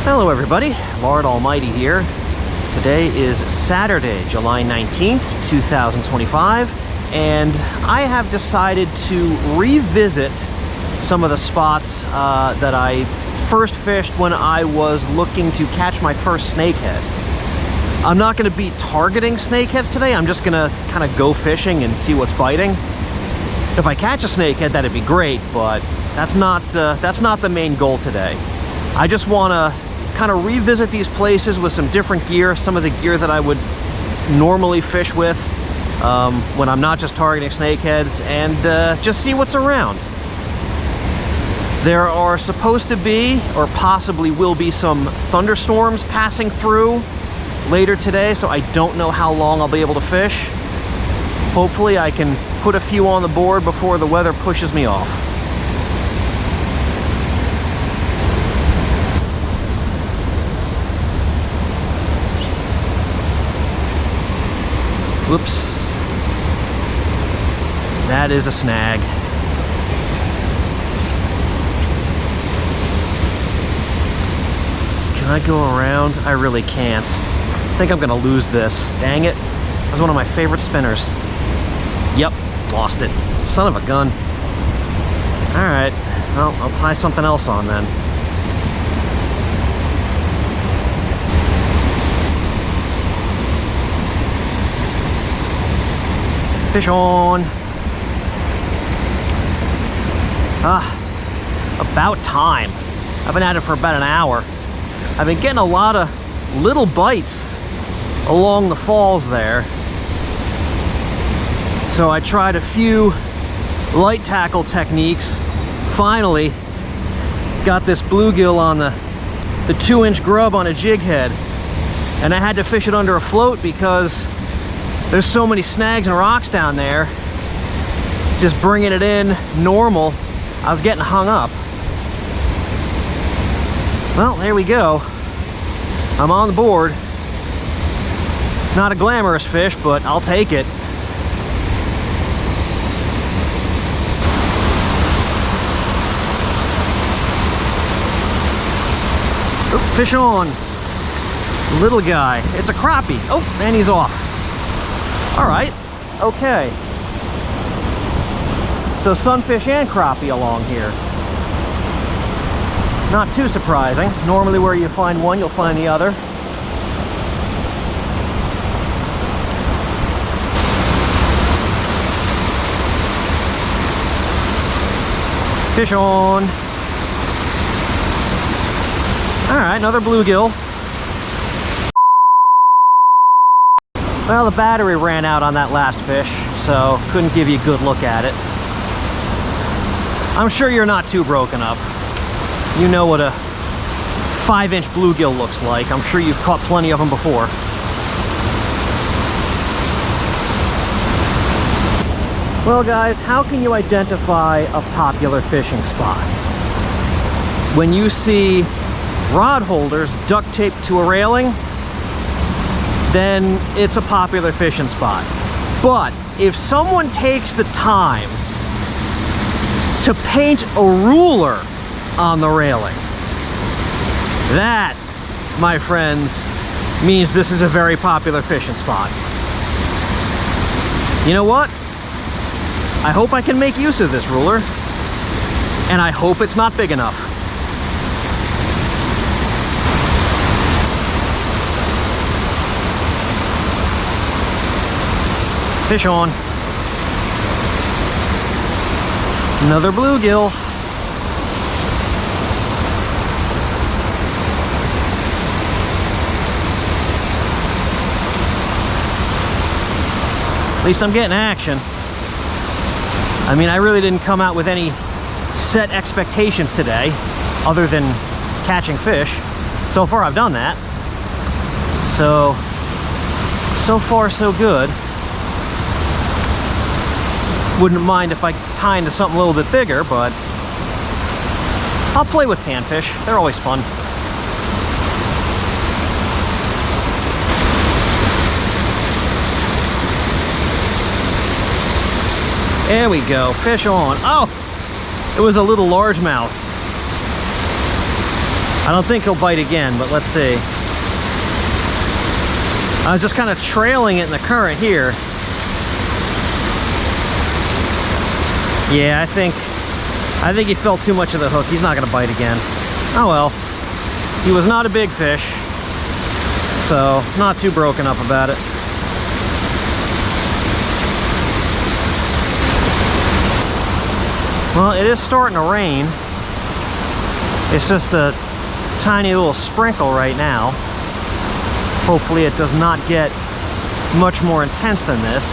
Hello everybody, Lord Almighty here. Today is Saturday, July 19th, 2025, and I have decided to revisit some of the spots that I first fished when I was looking to catch my first snakehead. I'm not going to be targeting snakeheads today. I'm just going to kind of go fishing and see what's biting. If I catch a snakehead, that'd be great, but that's not the main goal today. I just want to kind of revisit these places with some different gear, some of the gear that I would normally fish with when I'm not just targeting snakeheads, and just see what's around. There are supposed to be, or possibly will be, some thunderstorms passing through later today, so I don't know how long I'll be able to fish. Hopefully I can put a few on the board before the weather pushes me off. Whoops. That is a snag. Can I go around? I really can't. I think I'm gonna lose this. Dang it. That's one of my favorite spinners. Yep, lost it. Son of a gun. Alright, well, I'll tie something else on then. Fish on. About time. I've been at it for about an hour. I've been getting a lot of little bites along the falls there. So I tried a few light tackle techniques. Finally got this bluegill on the 2-inch grub on a jig head. And I had to fish it under a float because there's so many snags and rocks down there. Just bringing it in normal, I was getting hung up. Well, there we go. I'm on the board. Not a glamorous fish, but I'll take it. Oh, fish on. Little guy. It's a crappie. Oh, and he's off. All right, okay. So sunfish and crappie along here. Not too surprising. Normally where you find one, you'll find the other. Fish on. All right, another bluegill. Well, the battery ran out on that last fish, so couldn't give you a good look at it. I'm sure you're not too broken up. You know what a 5-inch bluegill looks like. I'm sure you've caught plenty of them before. Well guys, how can you identify a popular fishing spot? When you see rod holders duct taped to a railing, then it's a popular fishing spot. But if someone takes the time to paint a ruler on the railing, that, my friends, means this is a very popular fishing spot. You know what? I hope I can make use of this ruler, and I hope it's not big enough. Fish on. Another bluegill. At least I'm getting action. I mean, I really didn't come out with any set expectations today, other than catching fish. So far I've done that. So far so good. Wouldn't mind if I tie into something a little bit bigger, but I'll play with panfish. They're always fun. There we go, fish on. Oh, it was a little largemouth. I don't think he'll bite again, but let's see. I was just kind of trailing it in the current here. Yeah, I think he felt too much of the hook. He's not going to bite again. Oh well. He was not a big fish, so not too broken up about it. Well, it is starting to rain. It's just a tiny little sprinkle right now. Hopefully it does not get much more intense than this.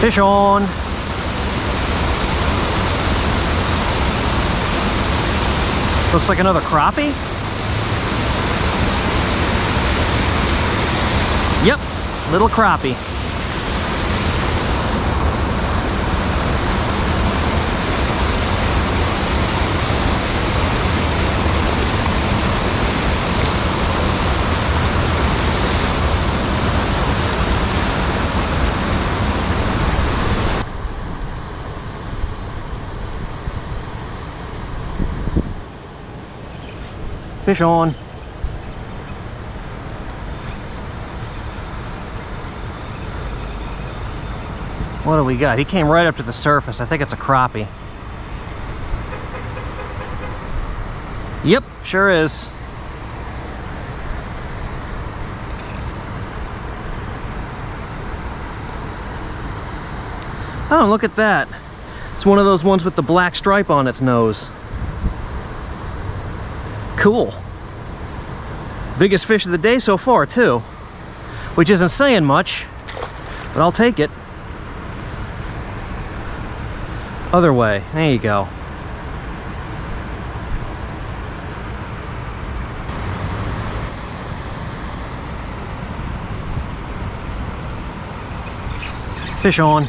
Fish on. Looks like another crappie. Yep, little crappie. Fish on. What do we got? He came right up to the surface. I think it's a crappie. Yep, sure is. Oh, look at that. It's one of those ones with the black stripe on its nose. Cool. Biggest fish of the day so far, too. Which isn't saying much, but I'll take it. Other way. There you go. Fish on.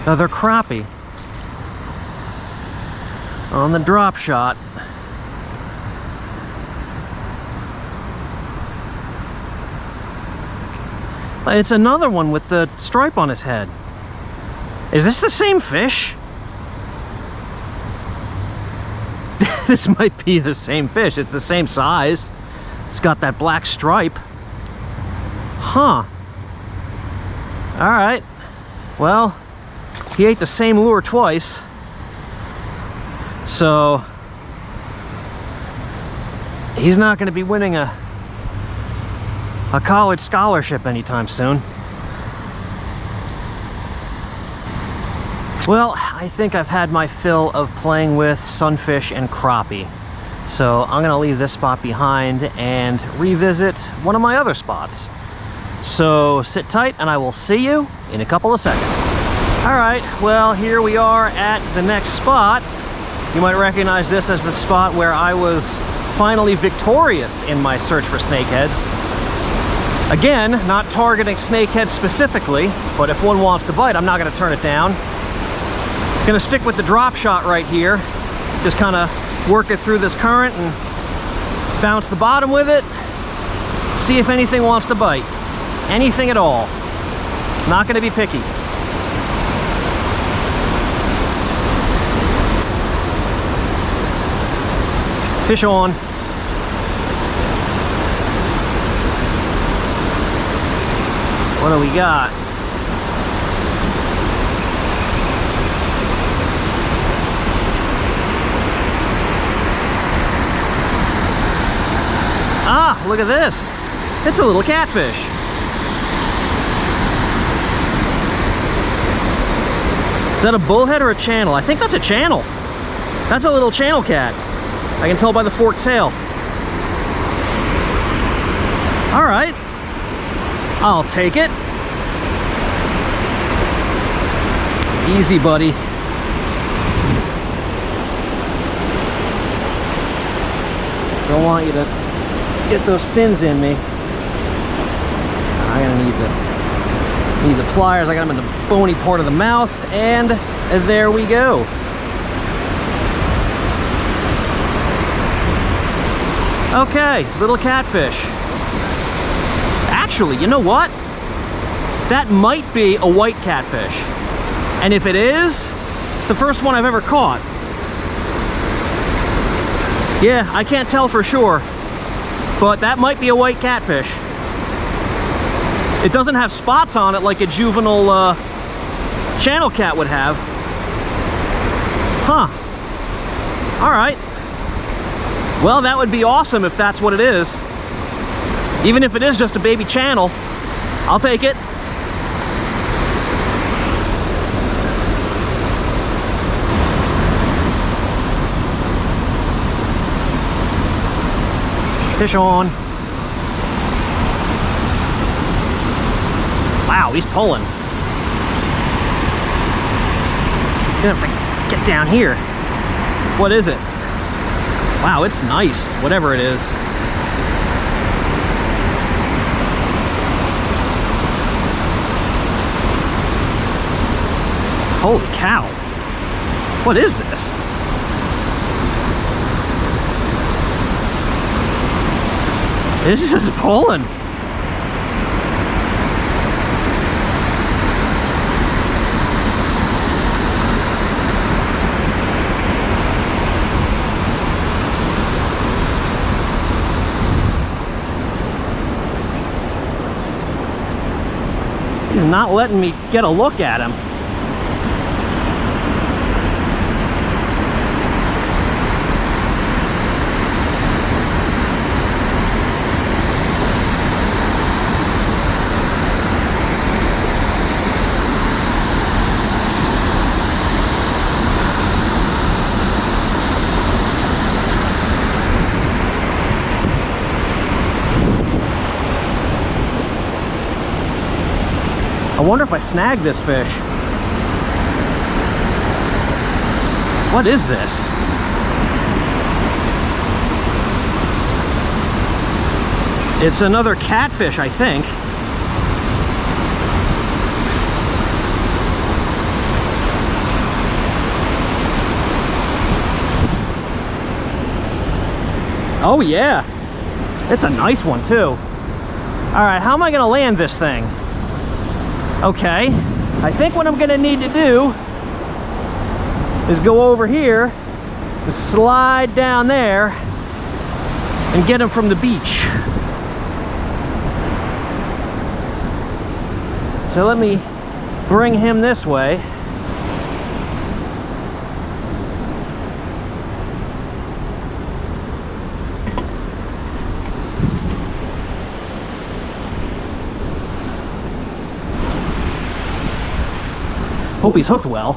Another crappie on the drop shot. It's another one with the stripe on his head. Is this the same fish? This might be the same fish. It's the same size. It's got that black stripe. Huh. All right. Well, he ate the same lure twice. So he's not going to be winning a college scholarship anytime soon. Well, I think I've had my fill of playing with sunfish and crappie. So I'm gonna leave this spot behind and revisit one of my other spots. So sit tight and I will see you in a couple of seconds. All right, well, here we are at the next spot. You might recognize this as the spot where I was finally victorious in my search for snakeheads. Again, not targeting snakeheads specifically, but if one wants to bite, I'm not gonna turn it down. Gonna stick with the drop shot right here. Just kind of work it through this current and bounce the bottom with it. See if anything wants to bite. Anything at all. Not gonna be picky. Fish on. What do we got? Ah, look at this. It's a little catfish. Is that a bullhead or a channel? I think that's a channel. That's a little channel cat. I can tell by the forked tail. All right. I'll take it. Easy, buddy. Don't want you to get those fins in me. I'm gonna need the pliers. I got them in the bony part of the mouth, and there we go. Okay, little catfish. Actually, you know what? That might be a white catfish. And if it is, it's the first one I've ever caught. Yeah, I can't tell for sure, but that might be a white catfish. It doesn't have spots on it like a juvenile channel cat would have. Huh. All right. Well, that would be awesome if that's what it is. Even if it is just a baby channel, I'll take it. Fish on. Wow, he's pulling. Gonna have to get down here. What is it? Wow, it's nice, whatever it is. Holy cow. What is this? It's just pulling. He's not letting me get a look at him. I wonder if I snag this fish. What is this? It's another catfish, I think. Oh yeah, it's a nice one too. All right, how am I gonna land this thing? Okay, I think what I'm gonna need to do is go over here and slide down there and get him from the beach. So let me bring him this way. Hope he's hooked well.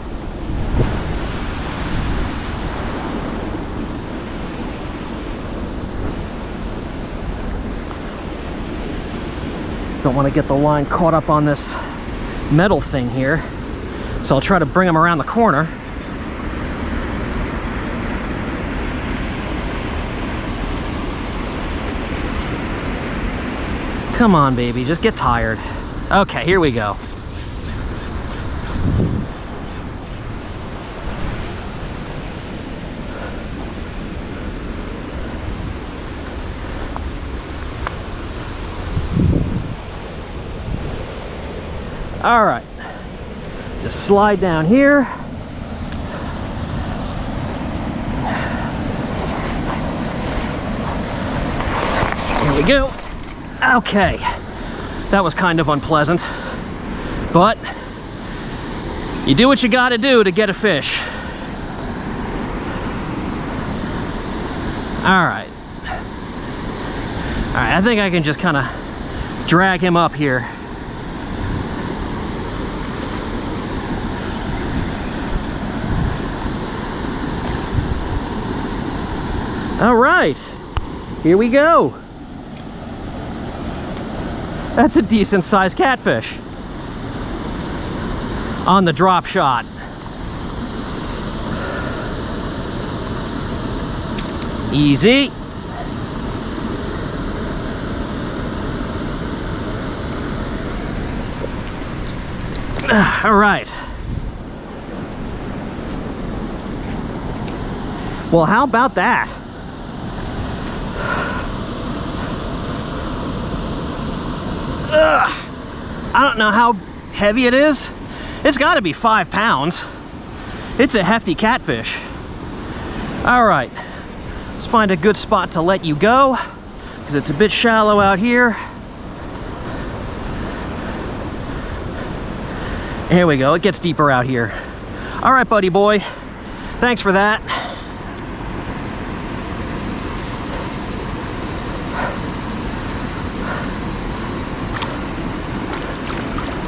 Don't want to get the line caught up on this metal thing here, so I'll try to bring him around the corner. Come on, baby, just get tired. Okay, here we go. All right, just slide down here. Here we go. Okay, that was kind of unpleasant, but you do what you gotta do to get a fish. All right, I think I can just kind of drag him up here. All right, here we go. That's a decent sized catfish on the drop shot. Easy. All right. Well, how about that? don't know how heavy it is. It's got to be 5 pounds. It's a hefty catfish. All right, let's find a good spot to let you go, because it's a bit shallow out here. Here we go, it gets deeper out here. All right, buddy boy, thanks for that.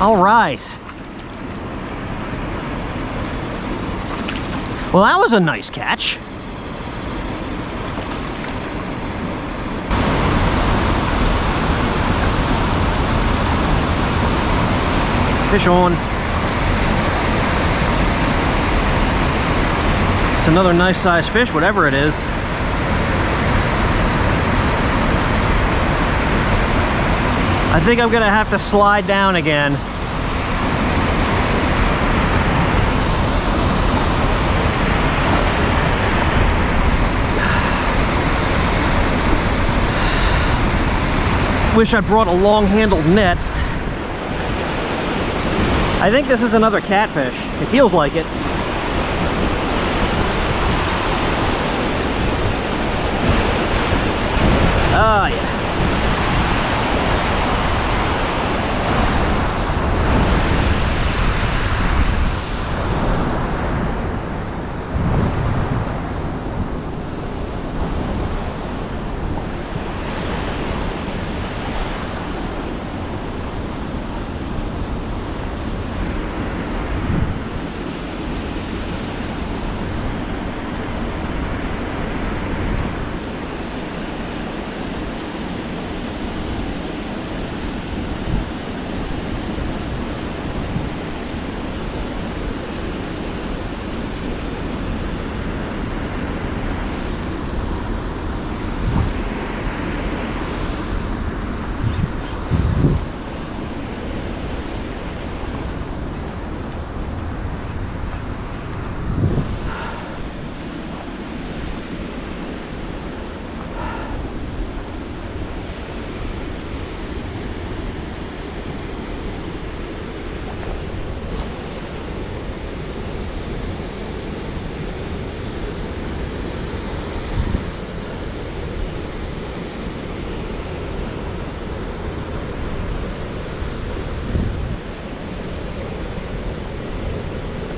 All right. Well, that was a nice catch. Fish on. It's another nice sized fish, whatever it is. I think I'm gonna have to slide down again. Wish I brought a long-handled net. I think this is another catfish. It feels like it. Oh, yeah.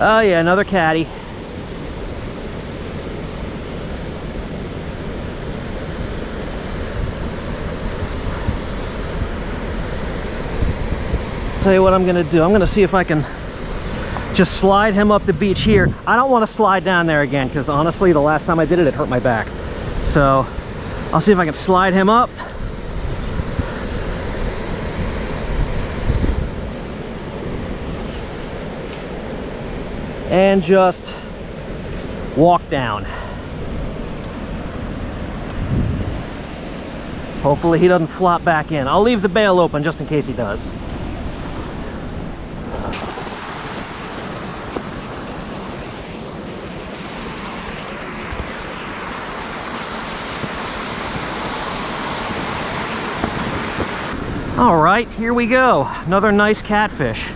Oh yeah, another catty. Tell you what I'm gonna do. I'm gonna see if I can just slide him up the beach here. I don't want to slide down there again, because honestly, the last time I did it, it hurt my back. So I'll see if I can slide him up. And just walk down. Hopefully he doesn't flop back in. I'll leave the bail open just in case he does. All right, here we go. Another nice catfish.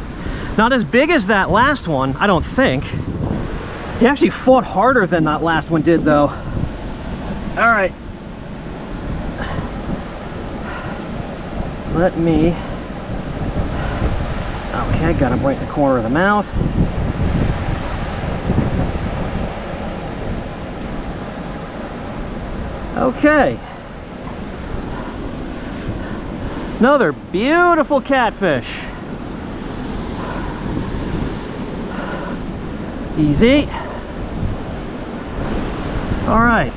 Not as big as that last one, I don't think. He actually fought harder than that last one did, though. All right. Let me... Okay, got him right in the corner of the mouth. Okay. Another beautiful catfish. Easy. All right.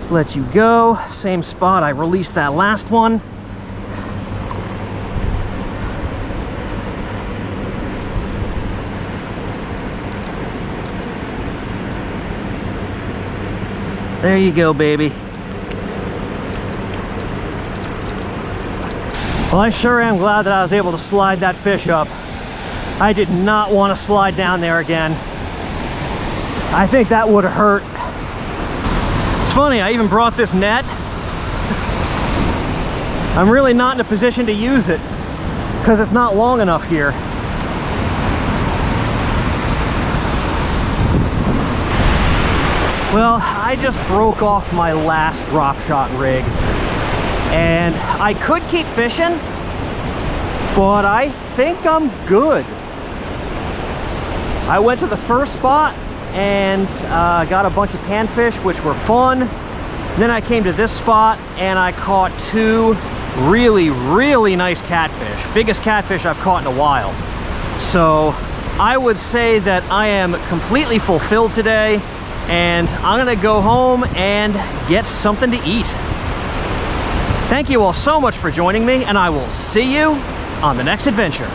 Just let you go. Same spot I released that last one. There you go, baby. Well, I sure am glad that I was able to slide that fish up. I did not want to slide down there again. I think that would have hurt. It's funny, I even brought this net. I'm really not in a position to use it because it's not long enough here. Well, I just broke off my last drop shot rig, and I could keep fishing, but I think I'm good. I went to the first spot and got a bunch of panfish, which were fun. Then I came to this spot and I caught two really nice catfish. Biggest catfish I've caught in a while. So I would say that I am completely fulfilled today, and I'm gonna go home and get something to eat. Thank you all so much for joining me, and I will see you on the next adventure.